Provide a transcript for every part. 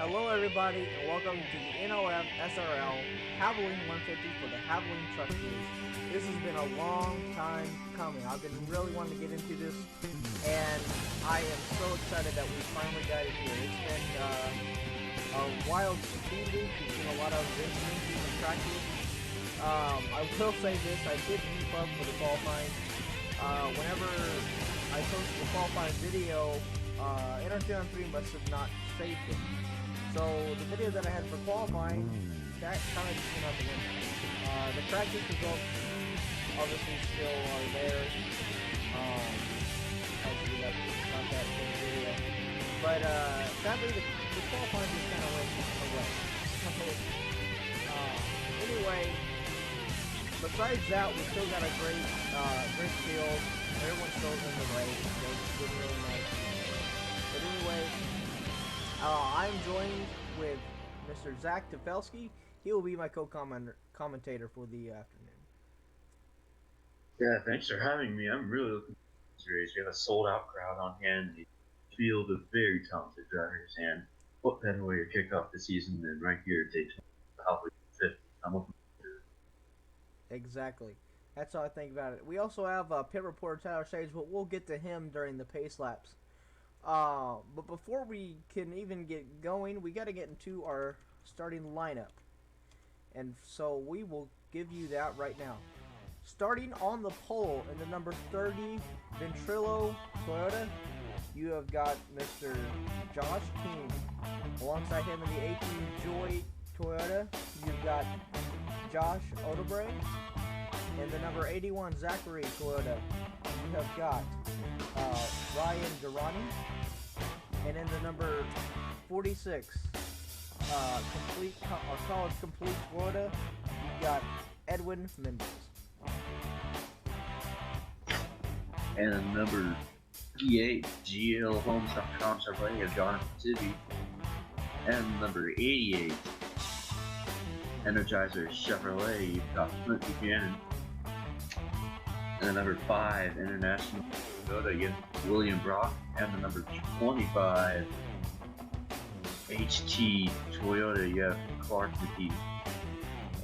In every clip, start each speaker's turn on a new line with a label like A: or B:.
A: Hello everybody and welcome to the NOF SRL Havoline 150 for the Havoline Truck Series. This has been a long time coming. I've been really wanting to get into this and I am so excited that we finally got it here. It's been a wild speed week. We've seen a lot of incidents and practice. I will say this, I did keep up with the qualifying. Whenever I posted the qualifying video, NHCS must have not saved it. So the video that I had for qualifying, that kind of just went out the window. The practice results obviously still are there. Hopefully that's not that same video. But sadly the qualifying just kind of went away. Anyway, besides that, we still got a great field. Everyone's still in the race. It's been really nice. But anyway, I'm joined with Mr. Zach Tefelsky. He will be my co-commentator for the afternoon.
B: Yeah, thanks for having me. I'm really looking forward to this race. We have a sold-out crowd on hand, a field of very talented drivers, and what better way to kick off the season than right here at Daytona, Havoline 50. I'm looking forward to it.
A: Exactly. That's how I think about it. We also have pit reporter Tyler Sage, but we'll get to him during the pace laps. But before we can even get going, we got to get into our starting lineup. And so we will give you that right now. Starting on the pole in the number 30 Ventrilo Toyota, you have got Mr. Josh King. Alongside him in the 18 Joy Toyota, you've got Josh Odebre. In the number 81 Zachary Toyota, you have got Ryan Durrani. And in the number 46 College Complete Florida, you've got Edwin Mendez.
B: And the number 58 GLHomes.com Chevrolet of Jonathan Tibby. And number 88 Energizer Chevrolet, you've got Clint Buchanan. And the number 5 International Toyota, you have William Brock. And the number 25 HT Toyota, you have Clark McKee.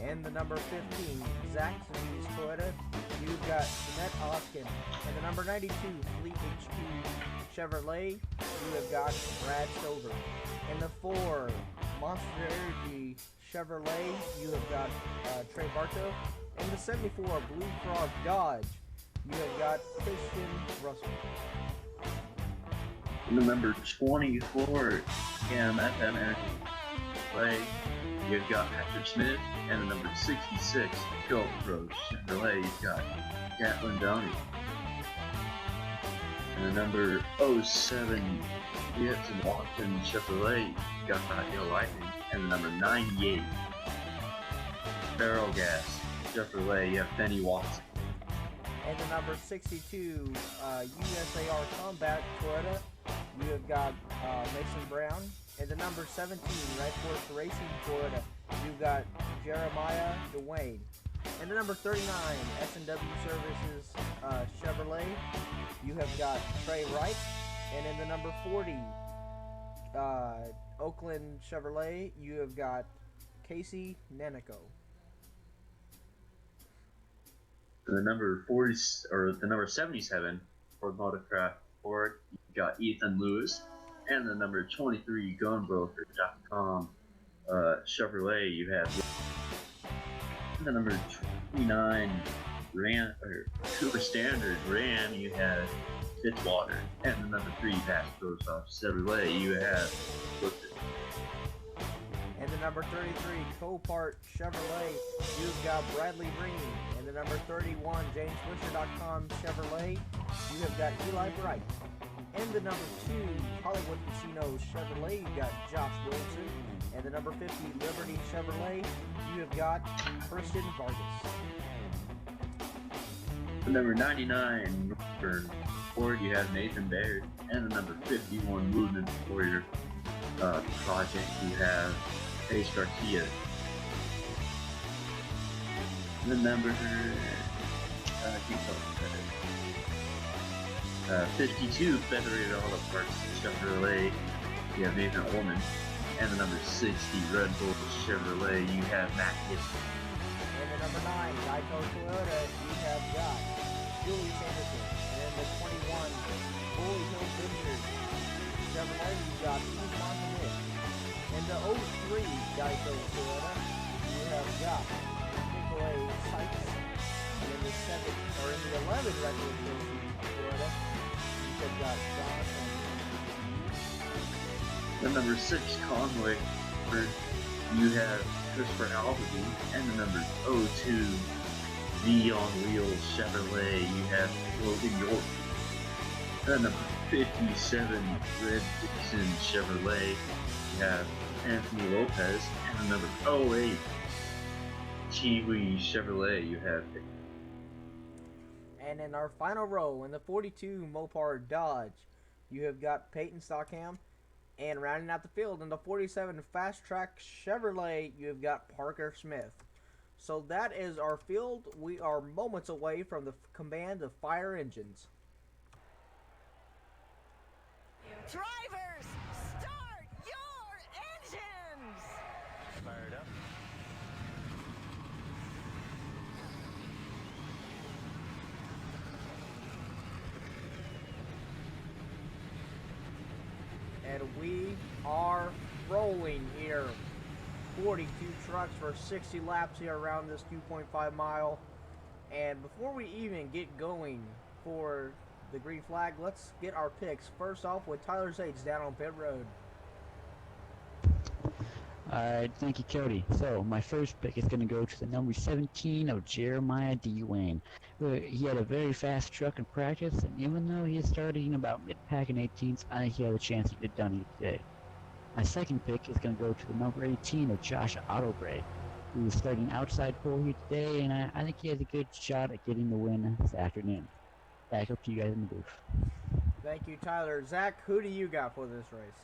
A: And the number 15 Zaxby's Toyota, you've got Jeanette Oskin. And the number 92 Fleet HT Chevrolet, you have got Brad Stover. And the 4 Monster Energy Chevrolet, you have got Trey Bartow. And the 74 Blue Frog Dodge, you have got Christian Russell.
B: And the number 24 FM Energy Chevrolet, you've got Patrick Smith. And the number 66 Gulf Pro Chevrolet, you've got Gatlin Downey. And the number 07 Gibson Watson Chevrolet, you've got Neil Lightning. And the number 98 Barrel Gas Chevrolet, you have Benny Watson.
A: And the number 62 USAR Combat Toyota, you have got Mason Brown. And the number 17 Red Force Racing Toyota, you've got Jeremiah Dwayne. And the number 39 S&W Services Chevrolet, you have got Trey Wright. And in the number 40 Oakland Chevrolet, you have got Casey Nanico.
B: The number 40 or the number 77 Ford Motorcraft Ford, you got Ethan Lewis. And the number 23 Gunbroker.com Chevrolet, you have. And the number 29 Cooper Standard Ram, you have Fitzwater. And the number 3 Passport Chevrolet, you have Clifton.
A: And the number 33 Copart Chevrolet, you've got Bradley Green. And the number 31 JamesBusher.com Chevrolet, you have got Eli Bright. And the number 2 Hollywood Casino Chevrolet, you got Josh Wilson. And the number 50 Liberty Chevrolet, you have got Kirsten Vargas.
B: The number 99 Northern Ford, you have Nathan Baird. And the number 51 Movement Warrior Project, you have Ace Garcia. And the number 52 Federated Auto Parts Chevrolet, you have Nathan Ullman. And the number 60 Red Bull Chevrolet, you have Matt Gibson.
A: And the number 9 Geico Toyota, you have got Julie Sanderson. And the 21 Bully Hill Vineyard Chevrolet, you got Steve Montanich. And the 03 Geico Toyota, you have got Nikolay Sykes. And in the 11 regular Toyota, you have got John Anderson.
B: The number 6 Conway, you have Christopher Alvey. And the number 02 V on Wheels Chevrolet, you have Logan York. And the number 57 Red Dixon Chevrolet, you have Anthony Lopez. And the number 08 Kiwi Chevrolet, you have.
A: And in our final row, in the 42 Mopar Dodge, you have got Peyton Stockham. And rounding out the field, in the 47 Fast Track Chevrolet, you have got Parker Smith. So that is our field. We are moments away from the command of fire engines.
C: Drivers, start your engines!
D: Fired up.
A: And we are rolling here. 42 trucks for 60 laps here around this 2.5 mile. And before we even get going for the green flag, let's get our picks. First off with Tyler Zates down on pit road.
E: Alright, thank you, Cody. So, my first pick is going to go to the number 17 of Jeremiah D. Wayne. He had a very fast truck in practice, and even though he is starting about mid-pack in 18th, I think he had a chance to get done today. My second pick is going to go to the number 18 of Josh Autobray, who is starting outside pole here today, and I think he has a good shot at getting the win this afternoon. Back up to you guys in the booth.
A: Thank you, Tyler. Zach, who do you got for this race?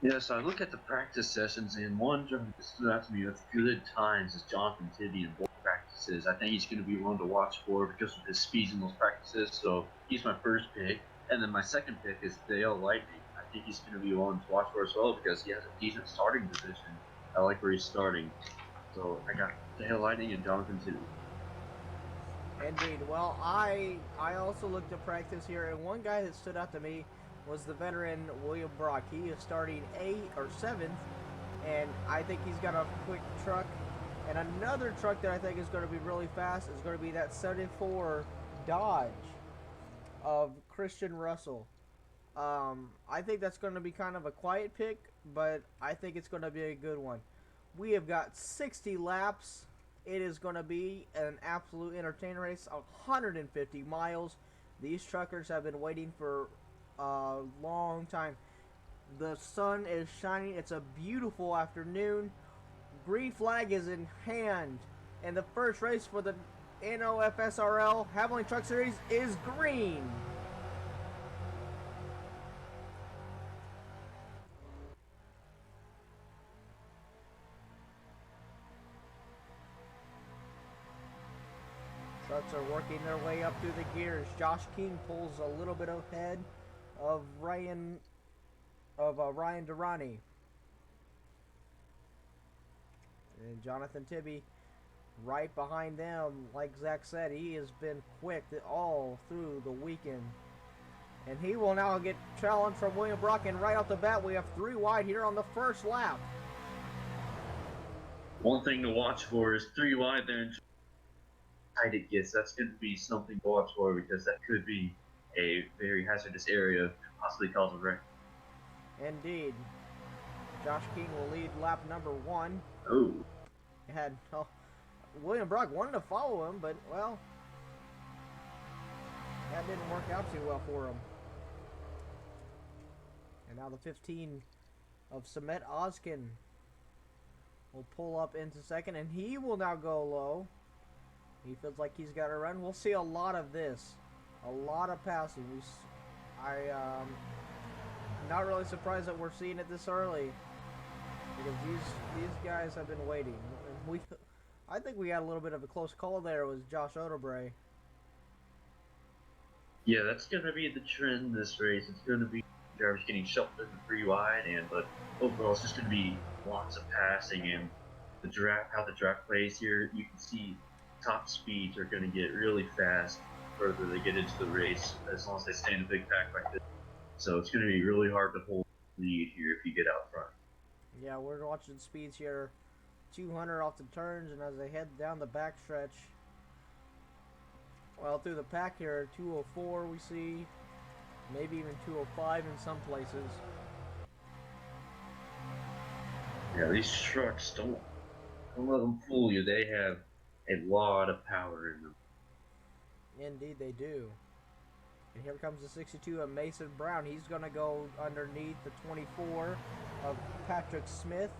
B: Yeah, so I look at the practice sessions, and one driver that stood out to me with good times is Jonathan Tibby in both practices. I think he's going to be one to watch for because of his speeds in those practices, so he's my first pick. And then my second pick is Dale Lightning. I think he's going to be one to watch for as well because he has a decent starting position. I like where he's starting. So I got Dale Lightning and Jonathan Tibby.
A: Indeed. Well, I also looked at practice here, and one guy that stood out to me was the veteran William Brock. He is starting 8th or 7th, and I think he's got a quick truck. And another truck that I think is going to be really fast is going to be that 74 Dodge of Christian Russell. I think that's going to be kind of a quiet pick, but I think it's going to be a good one. We have got 60 laps. It is going to be an absolute entertainment race, 150 miles. These truckers have been waiting for a long time. The sun is shining. It's a beautiful afternoon. Green flag is in hand, and the first race for the NOFSRL Havoline Truck Series is green. Trucks are working their way up through the gears. Josh King pulls a little bit ahead of Ryan Durrani. And Jonathan Tibby right behind them. Like Zach said, he has been quick all through the weekend. And he will now get challenged from William Brock. And right off the bat, we have 3 wide here on the first lap.
B: One thing to watch for is 3 wide there and tight it gets. That's going to be something to watch for because that could be a very hazardous area, possibly cause a wreck.
A: Indeed. Josh King will lead lap number 1.
B: Oh.
A: William Brock wanted to follow him, but, well, that didn't work out too well for him. And now the 15 of Samet Ozkin will pull up into second, and he will now go low. He feels like he's got to run. We'll see a lot of this. A lot of passing. I'm not really surprised that we're seeing it this early, because these guys have been waiting. And I think we had a little bit of a close call there with Josh Autobray.
B: Yeah, that's going to be the trend this race. It's going to be drivers getting shuffled in the 3 wide, and but overall it's just going to be lots of passing and how the track plays here. You can see top speeds are going to get really fast the further they get into the race, as long as they stay in a big pack like this. So it's going to be really hard to hold lead here if you get out front.
A: Yeah, we're watching speeds here, 200 off the turns, and as they head down the backstretch, well, through the pack here, 204 we see, maybe even 205 in some places.
B: Yeah, these trucks don't let them fool you. They have a lot of power in them.
A: Indeed, they do. And here comes the 62 of Mason Brown. He's going to go underneath the 24 of Patrick Smith.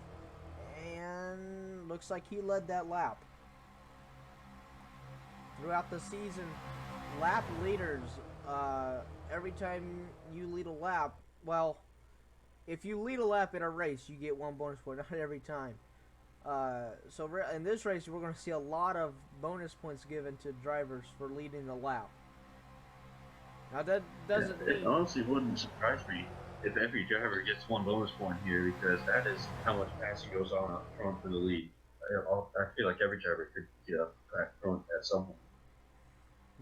A: And looks like he led that lap. Throughout the season, lap leaders, every time you lead a lap, well, if you lead a lap in a race, you get 1 bonus point, not every time. So in this race, we're going to see a lot of bonus points given to drivers for leading the lap. Now that doesn't mean...
B: It honestly wouldn't surprise me if every driver gets 1 bonus point here, because that is how much passing goes on up front for the lead. I feel like every driver could get up front at some point.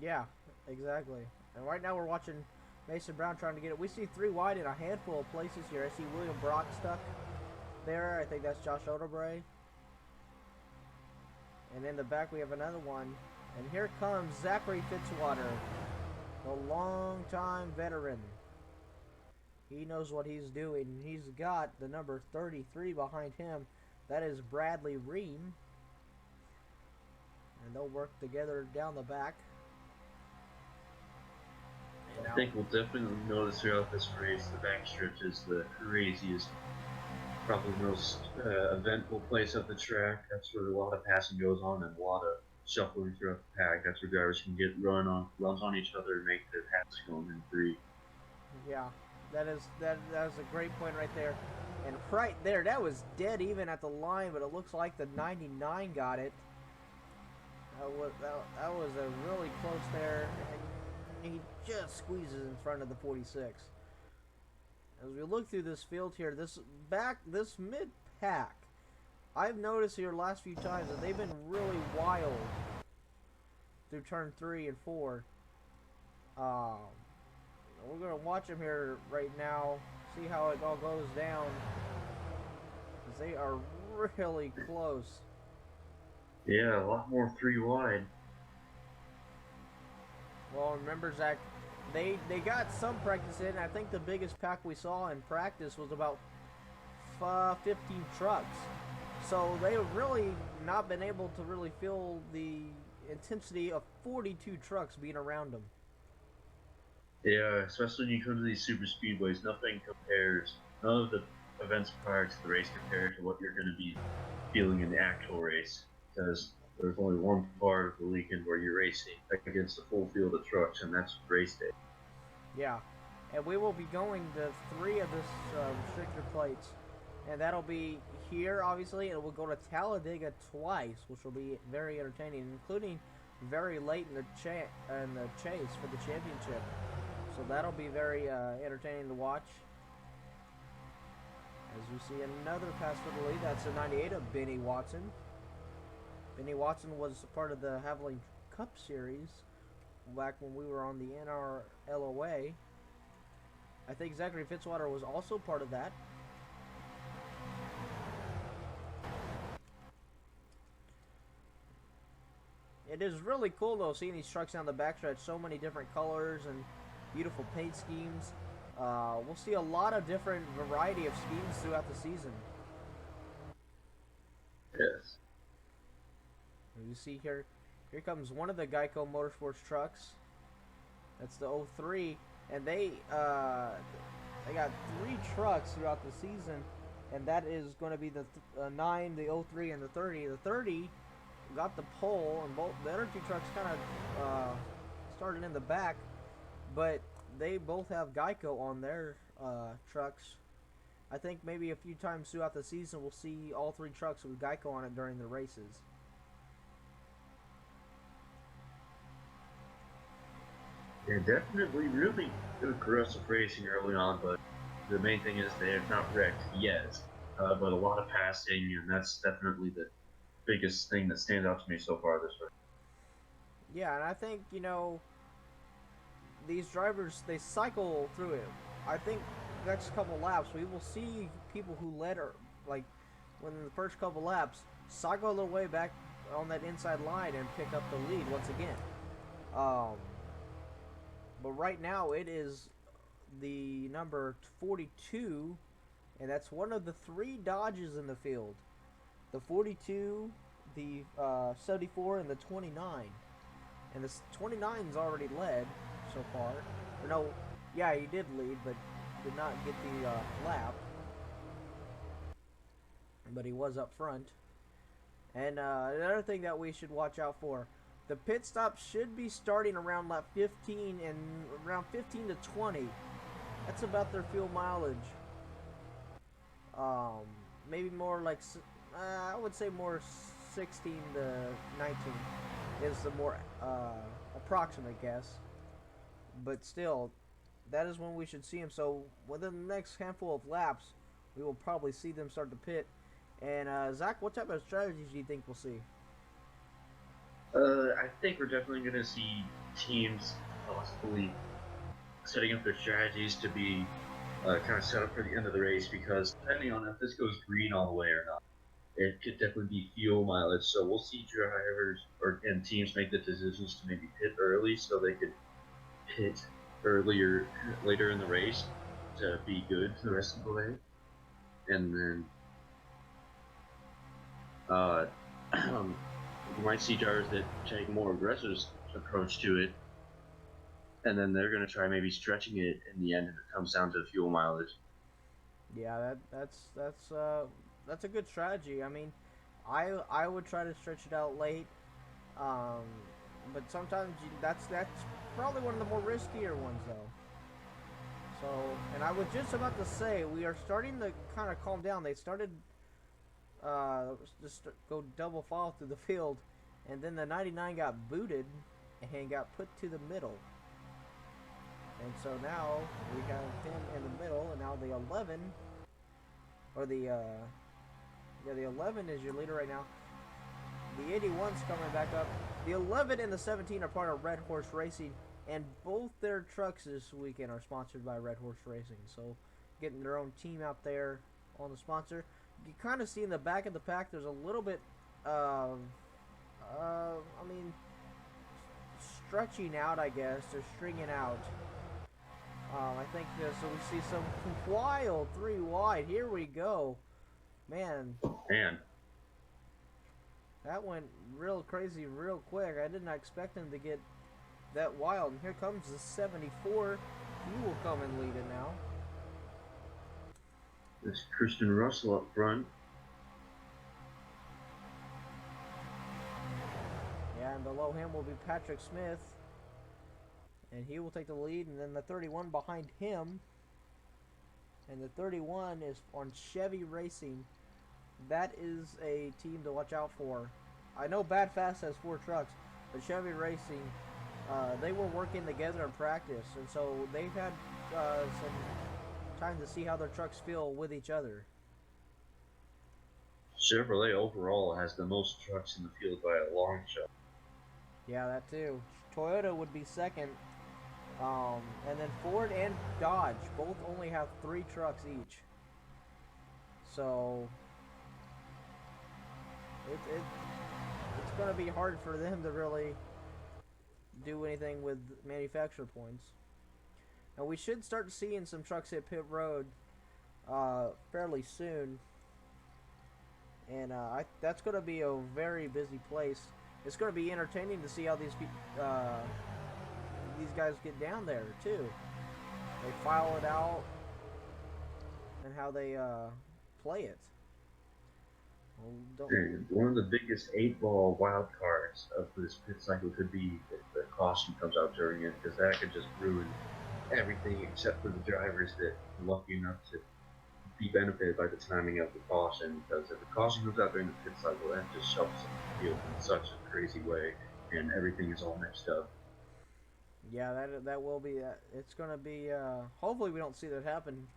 A: Yeah, exactly. And right now we're watching Mason Brown trying to get it. We see 3 wide in a handful of places here. I see William Brock stuck there. I think that's Josh Oderbray. And in the back we have another one. And here comes Zachary Fitzwater, the long-time veteran. He knows what he's doing. He's got the number 33 behind him. That is Bradley Ream. And they'll work together down the back.
B: I think we'll definitely notice throughout this race the backstretch is the craziest, probably most eventful place of the track. That's where a lot of passing goes on and a lot of shuffling throughout the pack. That's where drivers can get runs on each other and make their passes going in 3.
A: Yeah, that is a great point right there. And right there, that was dead even at the line, but it looks like the 99 got it. That was a really close there, and he just squeezes in front of the 46. As we look through this field here, this mid pack, I've noticed here last few times that they've been really wild through turn 3 and 4. We're gonna watch them here right now, see how it all goes down, because they are really close.
B: Yeah, a lot more 3 wide.
A: Well, remember, Zach, they got some practice in. I think the biggest pack we saw in practice was about 15 trucks. So they've really not been able to really feel the intensity of 42 trucks being around them.
B: Yeah, especially when you come to these super speedways, nothing compares. None of the events prior to the race compare to what you're going to be feeling in the actual race, because there's only one part of the weekend where you're racing against a full field of trucks, and that's race day.
A: Yeah, and we will be going to 3 of this restrictor plates, and that'll be here, obviously, and we'll go to Talladega twice, which will be very entertaining, including very late in the chase for the championship. So that'll be very entertaining to watch. As we see another pass for the lead, that's a 98 of Benny Watson. Benny Watson was part of the Havoline Cup Series back when we were on the NRLOA. I think Zachary Fitzwater was also part of that. It is really cool though seeing these trucks down the backstretch, so many different colors and beautiful paint schemes. We'll see a lot of different variety of schemes throughout the season.
B: Yes.
A: You see here comes one of the Geico Motorsports trucks. That's the 03, and they got 3 trucks throughout the season, and that is going to be the 9, the 03, and the 30. The 30 got the pole, and both the other 2 trucks kind of started in the back, but they both have Geico on their trucks. I think maybe a few times throughout the season we'll see all 3 trucks with Geico on it during the races.
B: Yeah, definitely really good aggressive racing early on, but the main thing is they have not wrecked yet, but a lot of passing, and that's definitely the biggest thing that stands out to me so far this week.
A: Yeah, and I think, you know, these drivers, they cycle through it. I think next couple laps we will see people who led, or like when the first couple laps, cycle a little way back on that inside line and pick up the lead once again. Um, but right now it is the number 42, and that's one of the 3 Dodges in the field. The 42, the 74, and the 29. And the 29's already led so far. Or no, yeah, he did lead, but did not get the lap. But he was up front. And another thing that we should watch out for, the pit stop should be starting around lap 15 and around 15 to 20. That's about their fuel mileage. Maybe more like, I would say more 16 to 19 is the more approximate guess. But still, that is when we should see them. So within the next handful of laps, we will probably see them start to pit. And Zach, what type of strategies do you think we'll see?
B: I think we're definitely going to see teams possibly setting up their strategies to be kind of set up for the end of the race, because depending on if this goes green all the way or not, it could definitely be fuel mileage. So we'll see drivers and teams make the decisions to maybe pit early so they could pit later in the race to be good for the rest of the way. And then you might see drivers that take a more aggressive approach to it, and then they're going to try maybe stretching it in the end if it comes down to fuel mileage.
A: Yeah, that's a good strategy. I mean, I would try to stretch it out late, but sometimes that's probably one of the more riskier ones though. So, and I was just about to say, we are starting to kind of calm down. They started just go double file through the field, and then the 99 got booted and got put to the middle. And so now we have him in the middle, and now the 11, or the 11 is your leader right now. The 81's coming back up. The 11 and the 17 are part of Red Horse Racing, and both their trucks this weekend are sponsored by Red Horse Racing. So getting their own team out there on the sponsor. You kind of see in the back of the pack there's a little bit stretching out, I guess. They're stringing out. I think so we see some wild 3 wide. Here we go. Man. That went real crazy real quick. I did not expect him to get that wild. And here comes the 74. He will come and lead it now.
B: There's Christian Russell up front.
A: Yeah, and below him will be Patrick Smith. And he will take the lead, and then the 31 behind him. And the 31 is on Chevy Racing. That is a team to watch out for. I know Bad Fast has 4 trucks, but Chevy Racing, they were working together in practice, and so they've had some time to see how their trucks feel with each other.
B: Chevrolet overall has the most trucks in the field by a long shot.
A: Yeah, that too. Toyota would be second. And then Ford and Dodge both only have 3 trucks each. So it's going to be hard for them to really do anything with manufacturer points. Now we should start seeing some trucks hit pit road fairly soon. And that's going to be a very busy place. It's going to be entertaining to see how these guys get down there too. They file it out and how they play it. Well,
B: one of the biggest 8-ball wild cards of this pit cycle could be if the caution comes out during it, because that could just ruin everything except for the drivers that are lucky enough to be benefited by the timing of the caution. Because if the caution comes out during the pit cycle, that just shuts the field in such a crazy way, and everything is all mixed up.
A: Yeah, that will be. It's going to be. Hopefully, we don't see that happen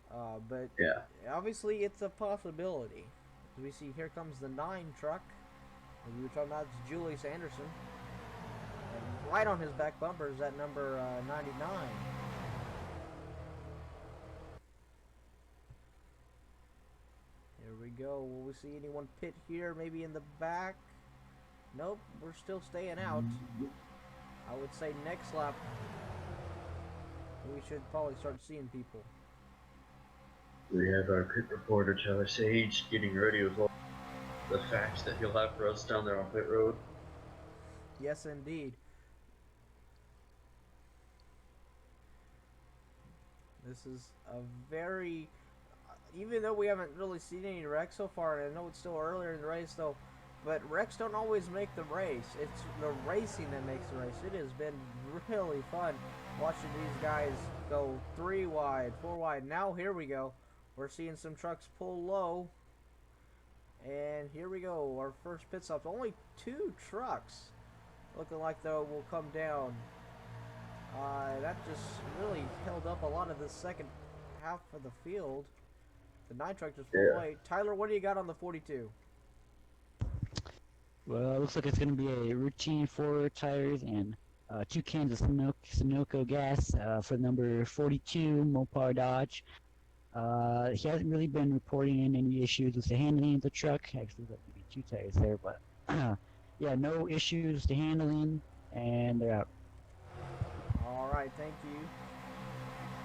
A: But
B: Yeah.
A: obviously it's a possibility. As we see, here comes the 9 truck. As we were talking about, it's Julius Anderson. And right on his back bumper is that number 99. Here we go. Will we see anyone pit here? Maybe in the back? Nope, we're still staying out. I would say next lap we should probably start seeing people.
B: We have our pit reporter, Tyler Sage, getting ready with all the facts that he'll have for us down there on pit road.
A: Yes, indeed. This is a very... even though we haven't really seen any wrecks so far, and I know it's still earlier in the race, though, but wrecks don't always make the race. It's the racing that makes the race. It has been really fun watching these guys go 3 wide, 4 wide. Now, here we go. We're seeing some trucks pull low. And here we go. Our first pit stop. Only 2 trucks looking like they will come down. That just really held up a lot of the second half of the field. The 9 truck just pulled away. Tyler, what do you got on the 42?
E: Well, it looks like it's going to be a routine 4 tires and 2 cans of Sunoco gas for number 42 Mopar Dodge. He hasn't really been reporting in any issues with the handling of the truck. Actually, that would be 2 tires there, but yeah, no issues with the handling, and they're out.
A: All right, thank you.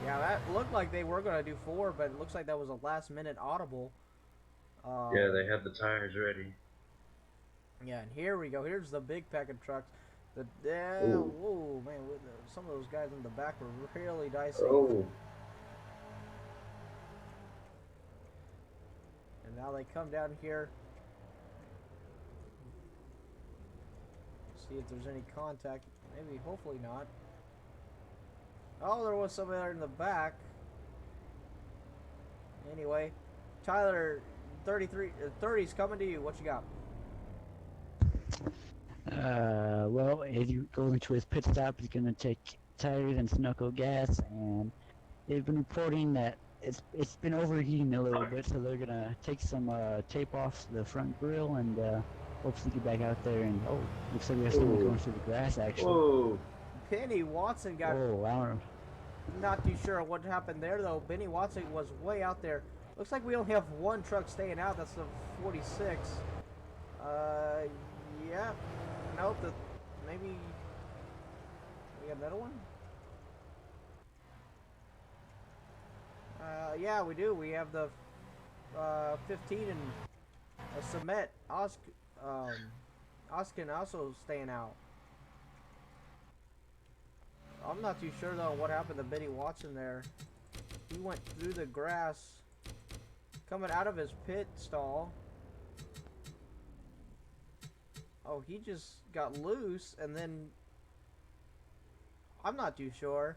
A: Yeah, that looked like they were going to do 4, but it looks like that was a last-minute audible.
B: Yeah, they had the tires ready.
A: Yeah, and here we go. Here's the big pack of trucks. Whoa, man, some of those guys in the back were really dicey.
B: Oh.
A: And now they come down here. See if there's any contact. Maybe, hopefully not. Oh, there was somebody there in the back. Anyway, Tyler, 30's coming to you. What you got?
E: Well, as you go into his pit stop, he's going to take tires and Sunoco gas, and they've been reporting that it's been overheating a little bit, so they're going to take some tape off the front grille and hopefully get back out there. And oh, looks like we have someone going through the grass actually.
B: Whoa.
A: Benny Watson got...
E: oh, I don't know.
A: Not too sure what happened there though. Benny Watson was way out there. Looks like we only have 1 truck staying out. That's the 46. Yeah. Nope. Maybe we got another one. Yeah, we do. We have the 15 and Cement. Oskin also staying out. I'm not too sure though what happened to Benny Watson there. He went through the grass coming out of his pit stall. Oh, he just got loose and then I'm not too sure.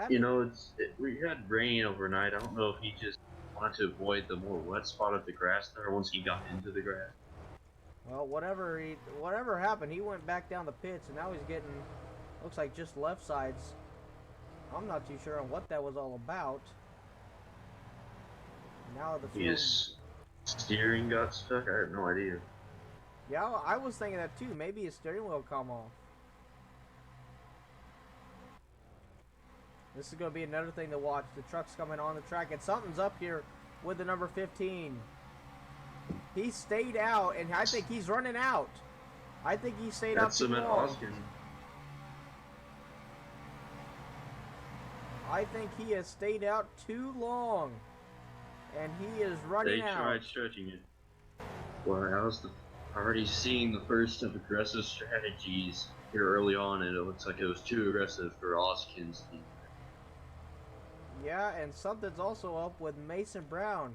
B: You know, we had rain overnight. I don't know if he just wanted to avoid the more wet spot of the grass there once he got into the grass.
A: Well, whatever happened, he went back down the pits, and now he's getting, looks like just left sides. I'm not too sure on what that was all about. Now the field...
B: His steering got stuck? I have no idea.
A: Yeah, I was thinking that too. Maybe his steering wheel come off. This is going to be another thing to watch. The truck's coming on the track, and something's up here with the number 15. He stayed out, and I think he's running out. I think he stayed out too long. I think he has stayed out too long, and he is running out.
B: They tried stretching it. Well, I was already seeing the first of aggressive strategies here early on, and it looks like it was too aggressive for Oskin's team.
A: Yeah, and something's also up with Mason Brown.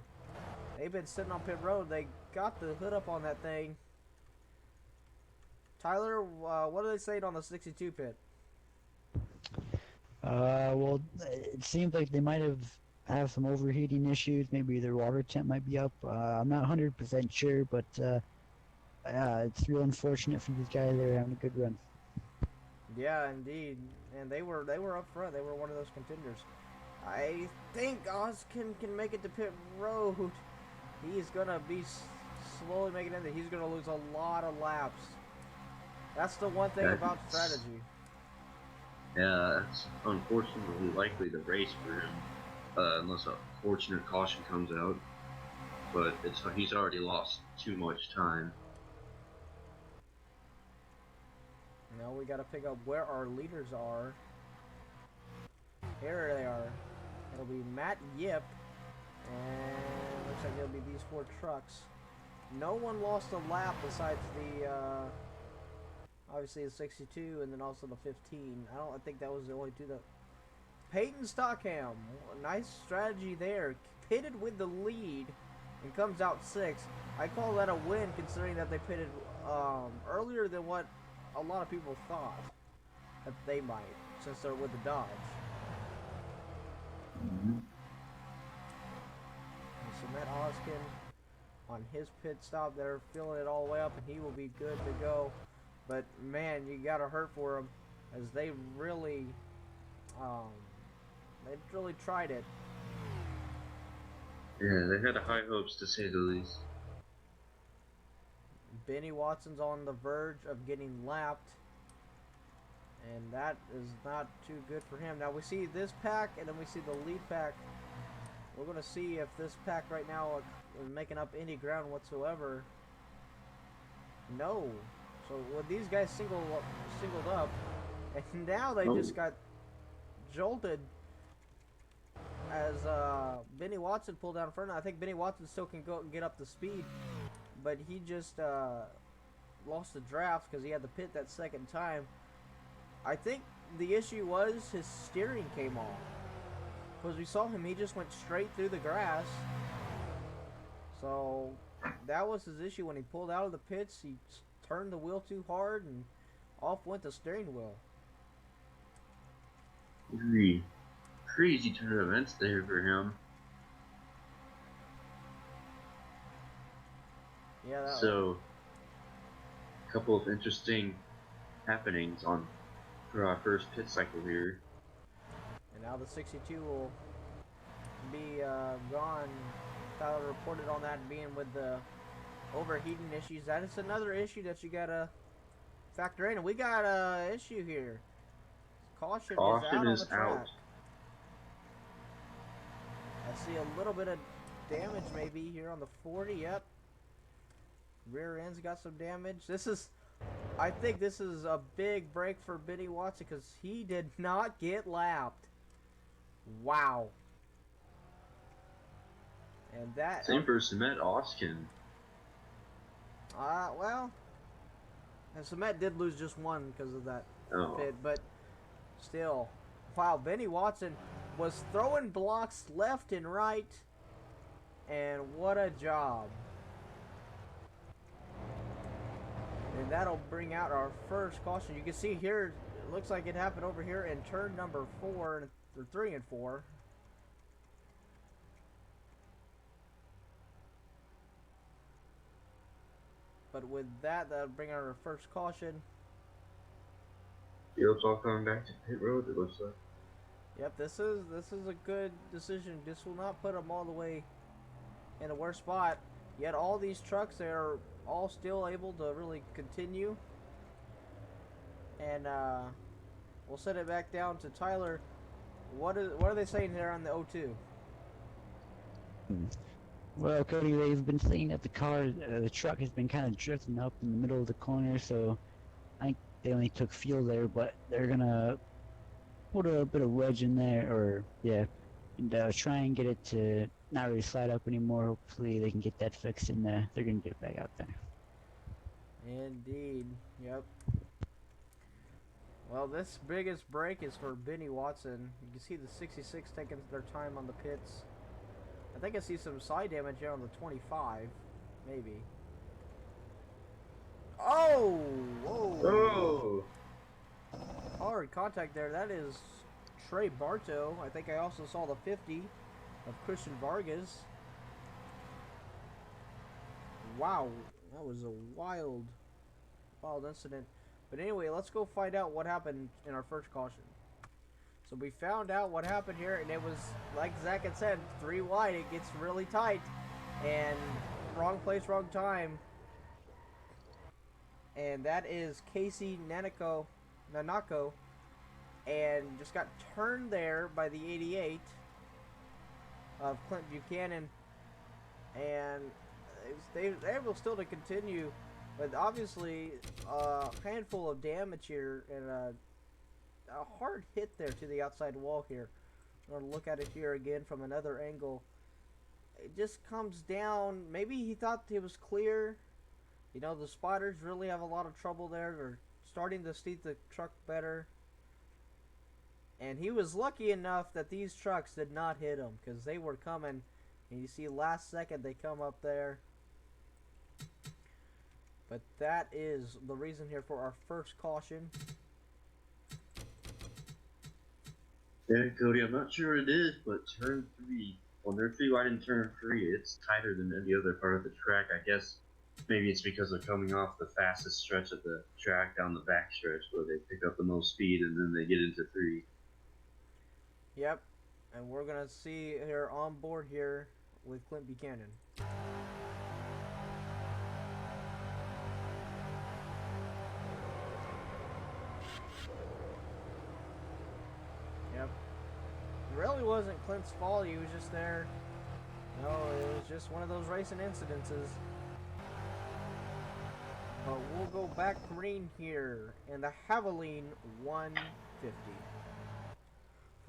A: They've been sitting on pit road. They got the hood up on that thing. Tyler, what are they saying on the 62 pit?
E: Well, it seems like they might have some overheating issues. Maybe their water temp might be up. I'm not 100% sure, but it's real unfortunate for these guys. They were having a good run.
A: Yeah, indeed. And they were up front. They were one of those contenders. I think Oskin can make it to pit road. He's gonna be slowly making it in. He's gonna lose a lot of laps. That's the one thing about strategy.
B: Yeah, that's unfortunately likely the race for him, unless a fortunate caution comes out. But he's already lost too much time.
A: Now we gotta pick up where our leaders are. Here they are. It'll be Matt Yip, and looks like it'll be these 4 trucks. No one lost a lap besides the obviously the 62 and then also the 15. I think that was the only 2 that. Peyton Stockham, nice strategy there. Pitted with the lead and comes out 6th. I call that a win considering that they pitted earlier than what a lot of people thought that they might, since they're with the Dodge.
B: Mm-hmm.
A: So Matt Oskin on his pit stop, they're filling it all the way up, and he will be good to go. But man, you gotta hurt for him, as they really tried it.
B: Yeah, they had high hopes to say the least.
A: Benny Watson's on the verge of getting lapped, and that is not too good for him. Now we see this pack, and then we see the lead pack. We're going to see if this pack right now is making up any ground whatsoever. No. So with these guys singled up, and now they just got jolted as Benny Watson pulled down in front. I think Benny Watson still can get up to speed, but he just lost the draft because he had to pit that second time. I think the issue was his steering came off. Because we saw him, he just went straight through the grass. So that was his issue when he pulled out of the pits. He turned the wheel too hard and off went the steering wheel.
B: Crazy turn of events there for him.
A: Yeah.
B: So, a couple of interesting happenings for our first pit cycle here.
A: And now the 62 will be gone. Tyler reported on that being with the overheating issues. That is another issue that you gotta factor in. And we got a issue here. Caution is out on the track. I see a little bit of damage maybe here on the 40. Yep. Rear end's got some damage. I think this is a big break for Benny Watson because he did not get lapped. Wow. And that...
B: Same for Cement Oskin.
A: Well... And Cement did lose just one because of that pit, but still. Wow, Benny Watson was throwing blocks left and right, and what a job. And that'll bring out our first caution. You can see here, it looks like it happened over here in turn number 4, or 3 and 4. But with that, that'll bring out our first caution.
B: Field's all coming back to pit road, it looks like.
A: Yep, this is a good decision. This will not put them all the way in a worse spot. Yet all these trucks are all still able to really continue. And we'll set it back down to Tyler. What are they saying here on the O2?
E: Well, Cody, they've been saying that the truck has been kind of drifting up in the middle of the corner, so I think they only took fuel there, but they're gonna put a bit of wedge in there, and try and get it to not really slide up anymore. Hopefully they can get that fixed, and they're gonna get it back out there.
A: Indeed, yep. Well, this biggest break is for Benny Watson. You can see the 66 taking their time on the pits. I think I see some side damage here on the 25, maybe. Oh! Whoa!
B: Oh!
A: Hard contact there. That is Trey Bartow. I think I also saw the 50 of Christian Vargas. Wow, that was a wild incident. But anyway, let's go find out what happened in our first caution. So we found out what happened here, and it was, like Zach had said, 3 wide. It gets really tight, and wrong place, wrong time. And that is Casey Nanako, and just got turned there by the 88 of Clint Buchanan, and they able still to continue, but obviously a handful of damage here and a hard hit there to the outside wall here. I'm going to look at it here again from another angle. It just comes down. Maybe he thought it was clear. You know, the spotters really have a lot of trouble there. They're starting to see the truck better. And he was lucky enough that these trucks did not hit him, because they were coming. And you see last second they come up there. But that is the reason here for our first caution.
B: Yeah, Cody, I'm not sure it is, but turn 3, when they're 3 wide in turn 3, it's tighter than any other part of the track. I guess maybe it's because they're coming off the fastest stretch of the track down the back stretch where they pick up the most speed and then they get into 3.
A: Yep. And we're going to see here on board here with Clint Buchanan. Yep. It really wasn't Clint's fault. He was just there. No, it was just one of those racing incidences. But we'll go back green here in the Havoline 150.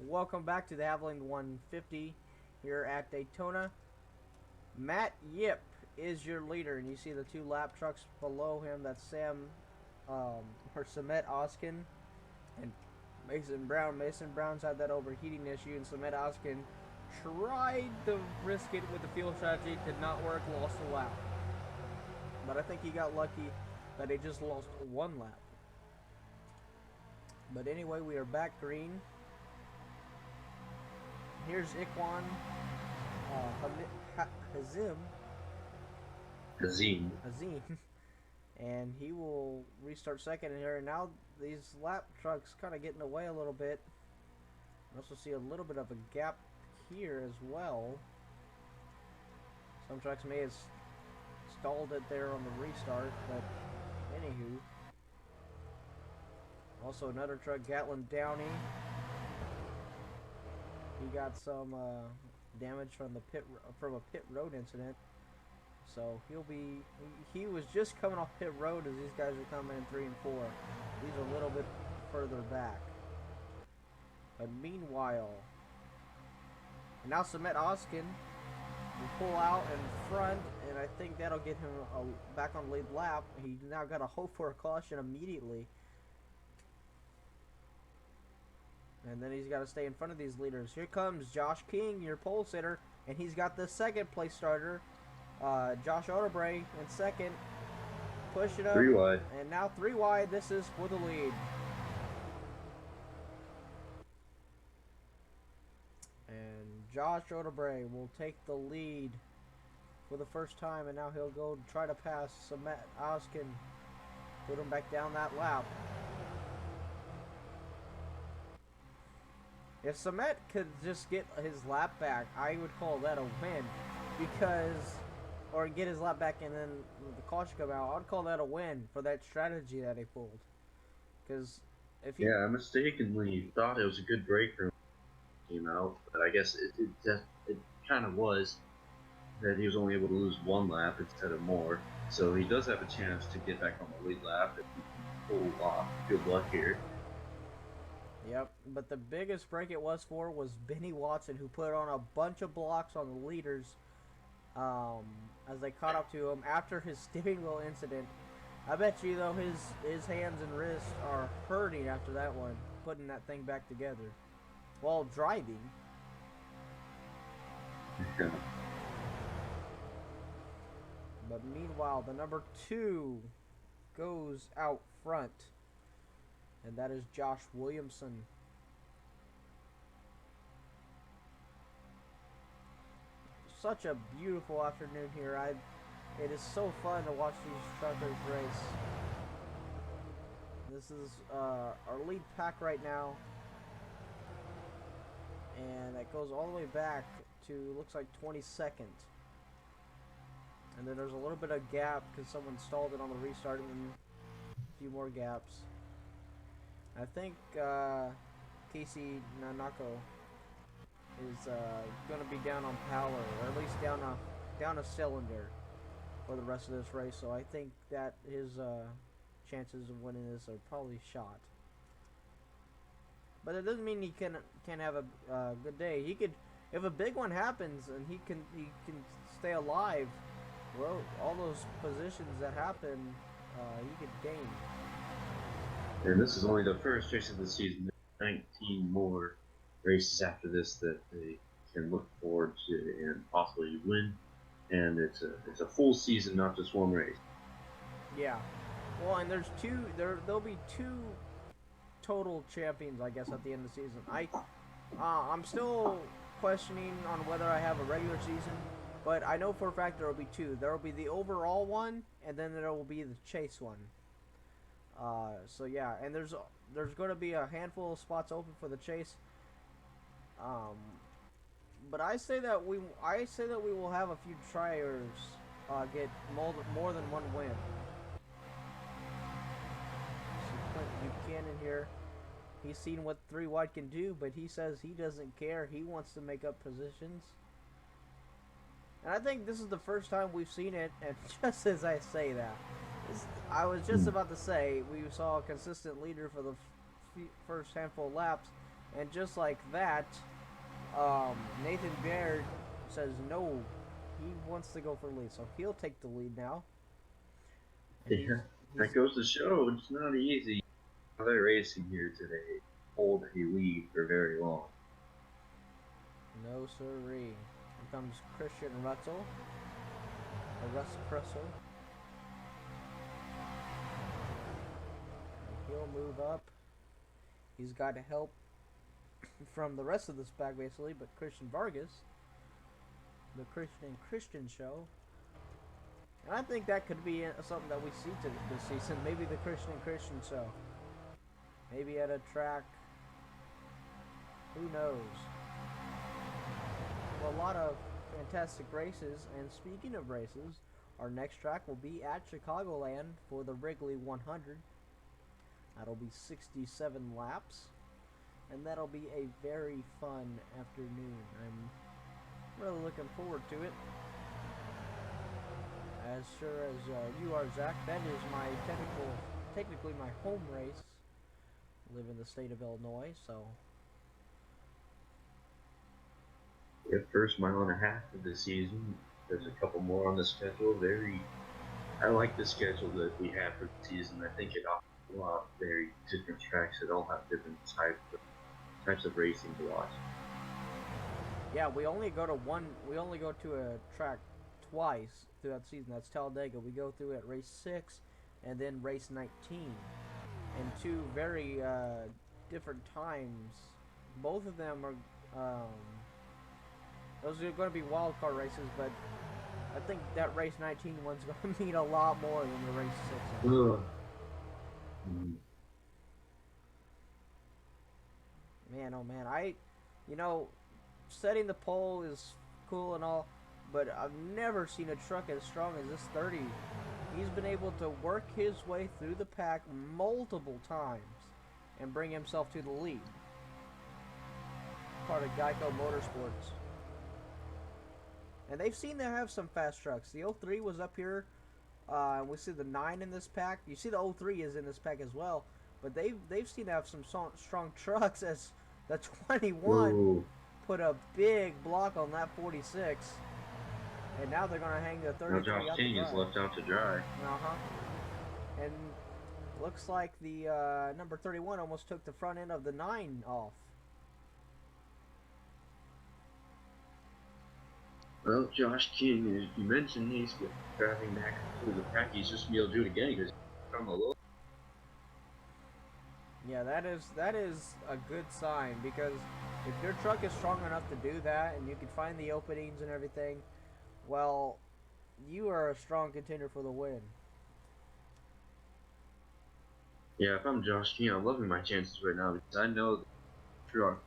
A: Welcome back to the Havoline 150 here at Daytona. Matt Yip is your leader, and you see the 2 lap trucks below him. That's Samet Oskin and Mason Brown. Mason Brown's had that overheating issue, and Samet Oskin tried to risk it with the fuel strategy. Did not work, lost a lap. But I think he got lucky that he just lost 1 lap. But anyway, we are back green. Here's Ikwan Hazim, and he will restart second in here. And now these lap trucks kind of getting away a little bit. You also see a little bit of a gap here as well. Some trucks may have stalled it there on the restart, but anywho. Also another truck, Gatlin Downey. He got some damage from the from a pit road incident, so he was just coming off pit road as these guys are coming in 3 and 4. He's a little bit further back. But meanwhile, and now Samet Oskin will pull out in front, and I think that'll get him back on lead lap. He now got to hope for a caution immediately. And then he's got to stay in front of these leaders. Here comes Josh King, your pole sitter, and he's got the 2nd place starter, Josh Otterbury, in 2nd, pushing up.
B: 3 wide.
A: And now 3 wide. This is for the lead. And Josh Otterbury will take the lead for the first time, and now he'll go try to pass Samet Oskin, put him back down that lap. If Samet could just get his lap back, I would call that a win, or get his lap back and then the caution come out, I'd call that a win for that strategy that he pulled. Because if he...
B: Yeah, I mistakenly thought it was a good break for him, came out, but I guess it kind of was that he was only able to lose 1 lap instead of more. So he does have a chance to get back on the lead lap if he pull off. Good luck here.
A: Yep, but the biggest break it was Benny Watson, who put on a bunch of blocks on the leaders as they caught up to him after his steering wheel incident. I bet you, though, his hands and wrists are hurting after that one, putting that thing back together while driving. But meanwhile, the number 2 goes out front, and that is Josh Williamson. Such a beautiful afternoon here. It is so fun to watch these truckers race. This is our lead pack right now. and that goes all the way back to, looks like 22nd. And then there's a little bit of gap because someone stalled it on the restart, and then a few more gaps. I think Casey Nanako is going to be down on power, or at least down a cylinder for the rest of this race. So I think that his chances of winning this are probably shot. But it doesn't mean he can't have a good day. He could, if a big one happens and he can stay alive. Well, all those positions that happen, he could gain.
B: And this is only the first race of the season. There's 19 more races after this that they can look forward to and possibly win. And it's a full season, not just one race.
A: Yeah. Well, and there'll be two total champions, I guess, at the end of the season. I'm still questioning on whether I have a regular season, but I know for a fact there will be two. There will be the overall one, and then there will be the chase one. So yeah, and there's going to be a handful of spots open for the chase. But I say that we will have a few triers get more than one win. So Clint Buchanan here, he's seen what 3 wide can do, but he says he doesn't care. He wants to make up positions. And I think this is the first time we've seen it, and just as I say that, I was just about to say we saw a consistent leader for the first handful of laps, and just like that, Nathan Baird says no, he wants to go for the lead, so he'll take the lead now.
B: Yeah, that goes to show it's not easy. They're racing here today. Hold a lead for very long.
A: No sirree. Here comes Christian Russell. Or Russ Russell. He'll move up. He's got help from the rest of this pack, basically, but Christian Vargas, the Christian show. And I think that could be something that we see this season. Maybe the Christian show. Maybe at a track. Who knows? Well, a lot of fantastic races. And speaking of races, our next track will be at Chicagoland for the Wrigley 100. That'll be 67 laps. And that'll be a very fun afternoon. I'm really looking forward to it. As sure as you are, Zach. That is my technically my home race. I live in the state of Illinois, so.
B: Yeah, first mile and a half of the season. There's a couple more on the schedule. I like the schedule that we have for the season. I think it offers a lot of very different tracks that all have different types of racing to watch.
A: Yeah, we only go to a track twice throughout the season. That's Talladega. We go through at race 6 and then race 19. And two very different times. Both of them are those are going to be wild card races, but I think that race 19 one's going to mean a lot more than the race 6 one. Man, oh man, setting the pole is cool and all, but I've never seen a truck as strong as this 30. He's been able to work his way through the pack multiple times and bring himself to the lead. Part of Geico Motorsports. And they've seen to have some fast trucks. The 03 was up here. We see the 9 in this pack. You see the 03 is in this pack as well. But they've seen to have some strong trucks, as the 21
B: Ooh.
A: put a big block on that 46. And now they're going to hang the 33
B: now Josh
A: out
B: King is left out to dry.
A: And looks like the number 31 almost took the front end of the 9 off.
B: Well, Josh King, as you mentioned, he's driving back through the pack. He's just be able to do it again because he's from the low.
A: Yeah, that is a good sign, because if your truck is strong enough to do that and you can find the openings and everything, well, you are a strong contender for the win.
B: Yeah, if I'm Josh King, I'm loving my chances right now because I know the truck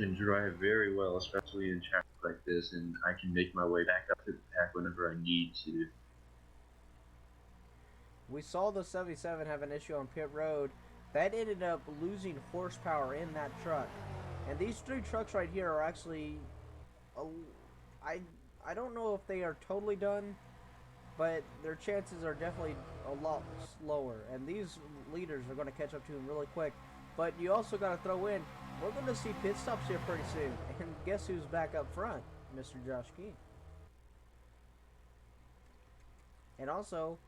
B: can drive very well, especially in traffic like this, and I can make my way back up to the pack whenever I need to.
A: We saw the 77 have an issue on pit road. That ended up losing horsepower in that truck. And these three trucks right here are actually... I don't know if they are totally done, but their chances are definitely a lot slower. And these leaders are going to catch up to them really quick. But you also got to throw in, we're going to see pit stops here pretty soon. And guess who's back up front? Mr. Josh King. And also,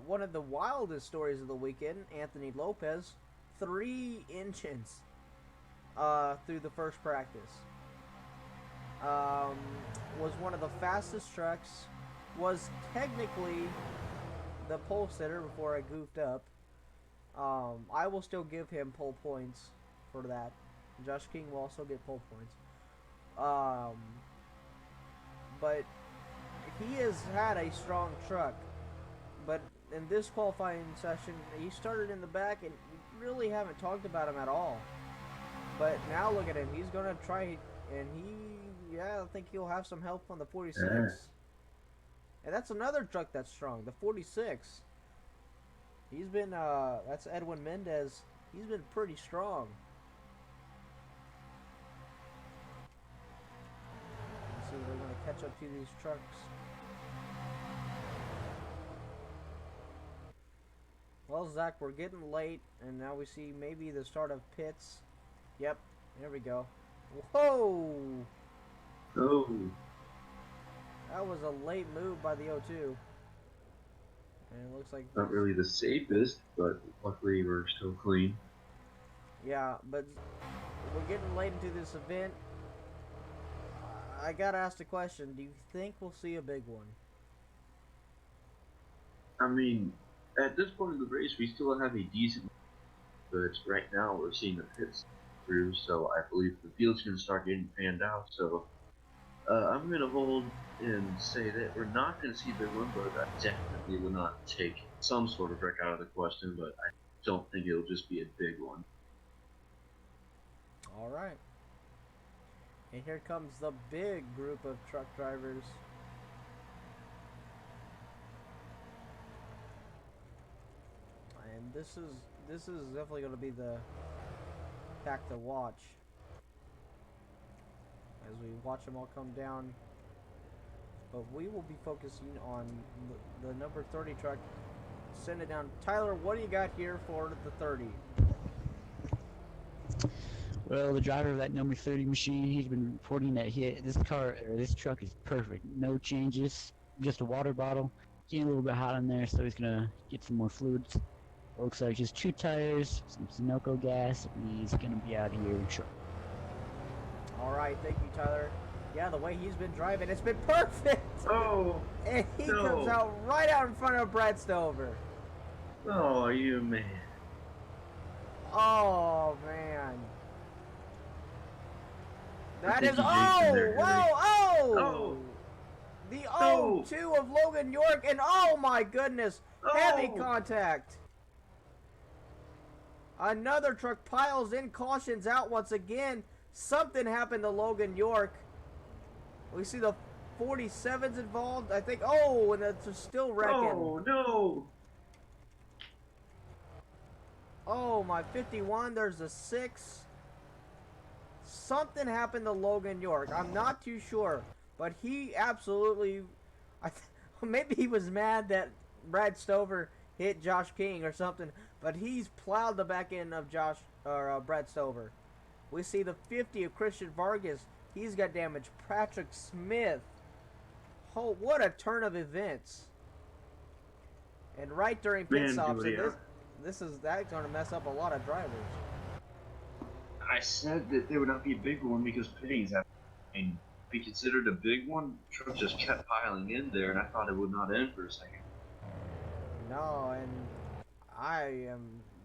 A: one of the wildest stories of the weekend, Anthony Lopez, 3 engines through the first practice. Was one of the fastest trucks, was technically the pole sitter before I goofed up. I will still give him pole points for that. Josh King will also get pole points. But he has had a strong truck. But in this qualifying session, he started in the back, and we really haven't talked about him at all. But now look at him. He's going to try, and I think he'll have some help on the 46.
B: Yeah.
A: And that's another truck that's strong, the 46. He's been, that's Edwin Mendez. He's been pretty strong. Let's see, we're going to catch up to these trucks. Well, Zach, we're getting late, and now we see maybe the start of pits. Yep, there we go. Whoa!
B: Oh.
A: That was a late move by the O2. And it looks like...
B: Not really the safest, but luckily we're still clean.
A: Yeah, but we're getting late into this event. I gotta ask the question, do you think we'll see a big one?
B: I mean, at this point in the race, we still have a decent, but right now we're seeing the pits through, so I believe the field's going to start getting fanned out. So I'm going to hold and say that we're not going to see a big one, but I definitely will not take some sort of wreck out of the question, but I don't think it'll just be a big one.
A: All right. And here comes the big group of truck drivers. And this is definitely going to be the pack to watch as we watch them all come down. But we will be focusing on the number 30 truck. Send it down. Tyler, what do you got here for the 30?
E: Well, the driver of that number 30 machine, he's been reporting that this truck is perfect. No changes, just a water bottle. Getting a little bit hot in there, so he's gonna get some more fluids. Looks like just 2 tires, some Sunoco gas, and he's gonna be out here short.
A: All right, thank you, Tyler. Yeah, the way he's been driving, it's been perfect.
B: Oh,
A: and he
B: no.
A: comes out right out in front of Brad Stover.
B: Oh, you man.
A: Oh man. That
B: think
A: is
B: he jinxed him there,
A: oh! The
B: No.
A: 0-2 of Logan York, and oh my goodness, heavy contact. Another truck piles in, cautions out once again. Something happened to Logan York. We see the 47's involved, I think. Oh, and it's still wrecking.
B: Oh, no.
A: Oh, my 51, there's a 6. Something happened to Logan York. I'm not too sure, but he absolutely... maybe he was mad that Brad Stover hit Josh King or something, but he's plowed the back end of Brad Stover. We see the 50 of Christian Vargas. He's got damage. Patrick Smith. Oh, what a turn of events. And right during pit stops, that's going to mess up a lot of drivers.
B: I said that there would not be a big one because pitting's happening. And be considered a big one, truck just kept piling in there, and I thought it would not end for a second.
A: No, and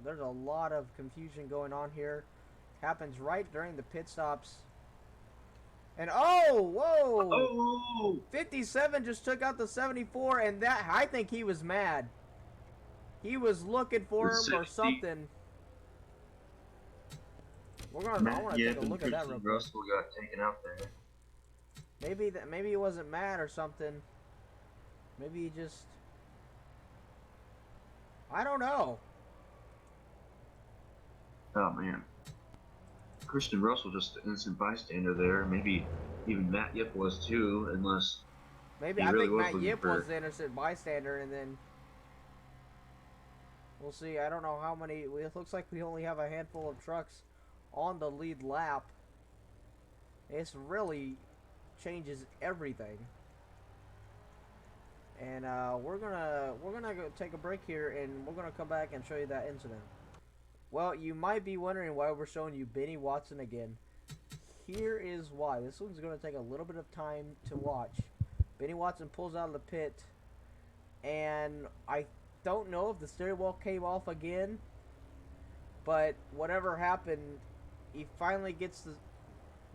A: there's a lot of confusion going on here. Happens right during the pit stops. And whoa!
B: Oh!
A: 57 just took out the 74, and that, I think he was mad. He was looking for him or something. I want to take a look at that real quick.
B: Russell got taken out there.
A: Maybe he wasn't mad or something. Maybe he just, I don't know.
B: Oh man, Christian Russell just an innocent bystander there. Maybe even Matt Yip was too, unless
A: Maybe
B: he
A: I
B: really
A: think
B: was
A: Matt
B: looking
A: Yip
B: for...
A: was the innocent bystander, and then we'll see. I don't know how many. It looks like we only have a handful of trucks on the lead lap. This really changes everything. And we're gonna go take a break here, and we're gonna come back and show you that incident. Well, you might be wondering why we're showing you Benny Watson again. Here is why. This one's gonna take a little bit of time to watch. Benny Watson pulls out of the pit, and I don't know if the steering wheel came off again, but whatever happened, he finally gets the...